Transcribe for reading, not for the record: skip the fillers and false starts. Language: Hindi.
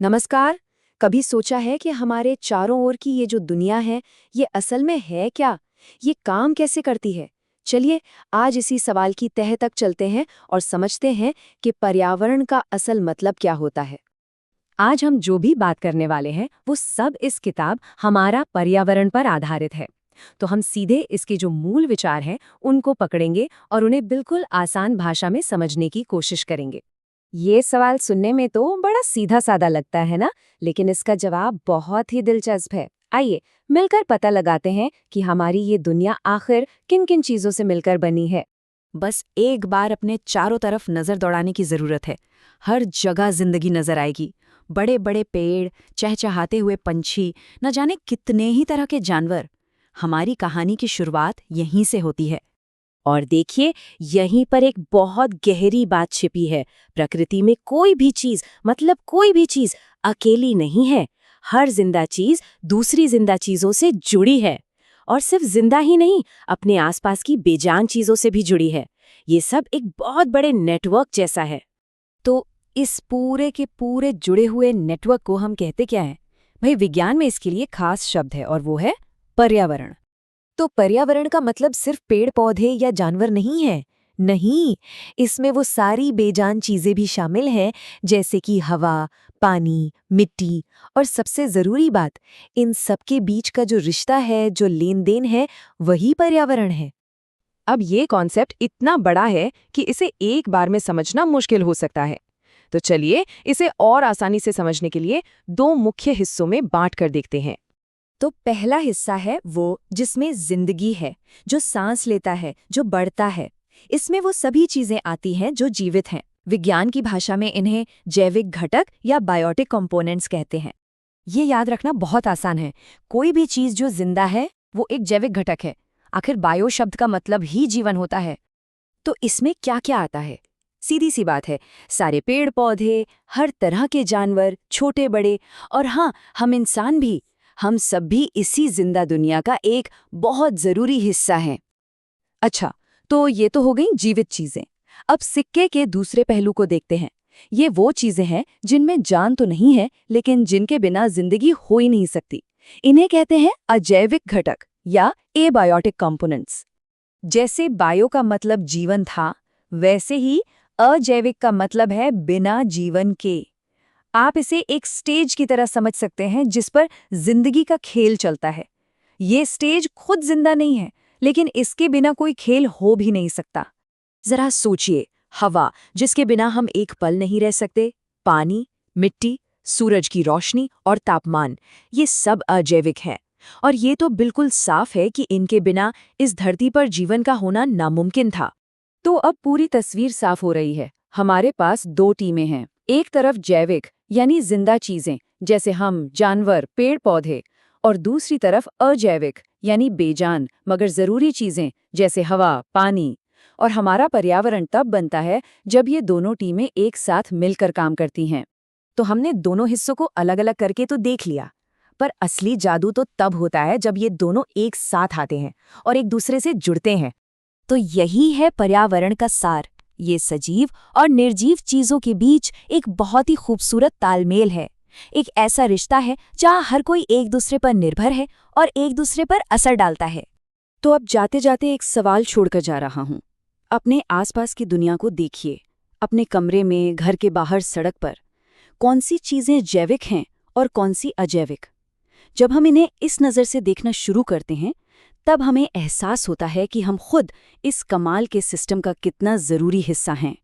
नमस्कार। कभी सोचा है कि हमारे चारों ओर की ये जो दुनिया है, ये असल में है क्या? ये काम कैसे करती है? चलिए, आज इसी सवाल की तह तक चलते हैं और समझते हैं कि पर्यावरण का असल मतलब क्या होता है। आज हम जो भी बात करने वाले हैं, वो सब इस किताब हमारा पर्यावरण पर आधारित है। तो हम सीधे इसके जो मूल विचार हैं, उनको पकड़ेंगे और उन्हें बिल्कुल आसान भाषा में समझने की कोशिश करेंगे। ये सवाल सुनने में तो बड़ा सीधा साधा लगता है ना, लेकिन इसका जवाब बहुत ही दिलचस्प है। आइए मिलकर पता लगाते हैं कि हमारी ये दुनिया आखिर किन किन चीजों से मिलकर बनी है। बस एक बार अपने चारों तरफ नजर दौड़ाने की जरूरत है। हर जगह जिंदगी नजर आएगी। बड़े बड़े पेड़, चहचहाते हुए पंछी, न जाने कितने ही तरह के जानवर। हमारी कहानी की शुरुआत यहीं से होती है। और देखिए, यहीं पर एक बहुत गहरी बात छिपी है। प्रकृति में कोई भी चीज, मतलब कोई भी चीज अकेली नहीं है। हर जिंदा चीज दूसरी जिंदा चीजों से जुड़ी है। और सिर्फ जिंदा ही नहीं, अपने आसपास की बेजान चीजों से भी जुड़ी है। ये सब एक बहुत बड़े नेटवर्क जैसा है। तो इस पूरे के पूरे जुड़े हुए नेटवर्क को हम कहते क्या हैं? भाई, विज्ञान में इसके लिए खास शब्द है और वो है पर्यावरण। तो पर्यावरण का मतलब सिर्फ पेड़ पौधे या जानवर नहीं है। नहीं, इसमें वो सारी बेजान चीजें भी शामिल हैं, जैसे कि हवा, पानी, मिट्टी और सबसे जरूरी बात, इन सबके बीच का जो रिश्ता है, जो लेन देन है, वही पर्यावरण है। अब ये कॉन्सेप्ट इतना बड़ा है कि इसे एक बार में समझना मुश्किल हो सकता है। तो चलिए, इसे और आसानी से समझने के लिए दो मुख्य हिस्सों में बांट कर देखते हैं। तो पहला हिस्सा है वो जिसमें जिंदगी है, जो सांस लेता है, जो बढ़ता है। इसमें वो सभी चीजें आती हैं जो जीवित हैं। विज्ञान की भाषा में इन्हें जैविक घटक या बायोटिक कंपोनेंट्स कहते हैं। ये याद रखना बहुत आसान है। कोई भी चीज जो जिंदा है, वो एक जैविक घटक है। आखिर बायो शब्द का मतलब ही जीवन होता है। तो इसमें क्या क्या आता है? सीधी सी बात है, सारे पेड़ पौधे, हर तरह के जानवर, छोटे बड़े, और हाँ, हम इंसान भी। हम सब भी इसी जिंदा दुनिया का एक बहुत जरूरी हिस्सा हैं। अच्छा, तो ये तो हो गई जीवित चीजें। अब सिक्के के दूसरे पहलू को देखते हैं। ये वो चीजें हैं जिनमें जान तो नहीं है, लेकिन जिनके बिना जिंदगी हो ही नहीं सकती। इन्हें कहते हैं अजैविक घटक या एबायोटिक कंपोनेंट्स। जैसे बायो का मतलब जीवन था, वैसे ही अजैविक का मतलब है बिना जीवन के। आप इसे एक स्टेज की तरह समझ सकते हैं जिस पर जिंदगी का खेल चलता है। ये स्टेज खुद जिंदा नहीं है, लेकिन इसके बिना कोई खेल हो भी नहीं सकता। जरा सोचिए, हवा जिसके बिना हम एक पल नहीं रह सकते, पानी, मिट्टी, सूरज की रोशनी और तापमान, ये सब अजैविक हैं। और ये तो बिल्कुल साफ है कि इनके बिना इस धरती पर जीवन का होना नामुमकिन था। तो अब पूरी तस्वीर साफ हो रही है। हमारे पास दो टीमें हैं। एक तरफ जैविक यानी जिंदा चीजें, जैसे हम, जानवर, पेड़ पौधे, और दूसरी तरफ अजैविक यानी बेजान मगर जरूरी चीजें, जैसे हवा, पानी। और हमारा पर्यावरण तब बनता है जब ये दोनों टीमें एक साथ मिलकर काम करती हैं। तो हमने दोनों हिस्सों को अलग अलग करके तो देख लिया, पर असली जादू तो तब होता है जब ये दोनों एक साथ आते हैं और एक दूसरे से जुड़ते हैं। तो यही है पर्यावरण का सार। ये सजीव और निर्जीव चीजों के बीच एक बहुत ही खूबसूरत तालमेल है। एक ऐसा रिश्ता है जहाँ हर कोई एक दूसरे पर निर्भर है और एक दूसरे पर असर डालता है। तो अब जाते जाते एक सवाल छोड़कर जा रहा हूँ। अपने आसपास की दुनिया को देखिए। अपने कमरे में, घर के बाहर, सड़क पर कौन सी चीजें जैविक हैं और कौन सी अजैविक? जब हम इन्हें इस नज़र से देखना शुरू करते हैं, तब हमें एहसास होता है कि हम खुद इस कमाल के सिस्टम का कितना ज़रूरी हिस्सा हैं।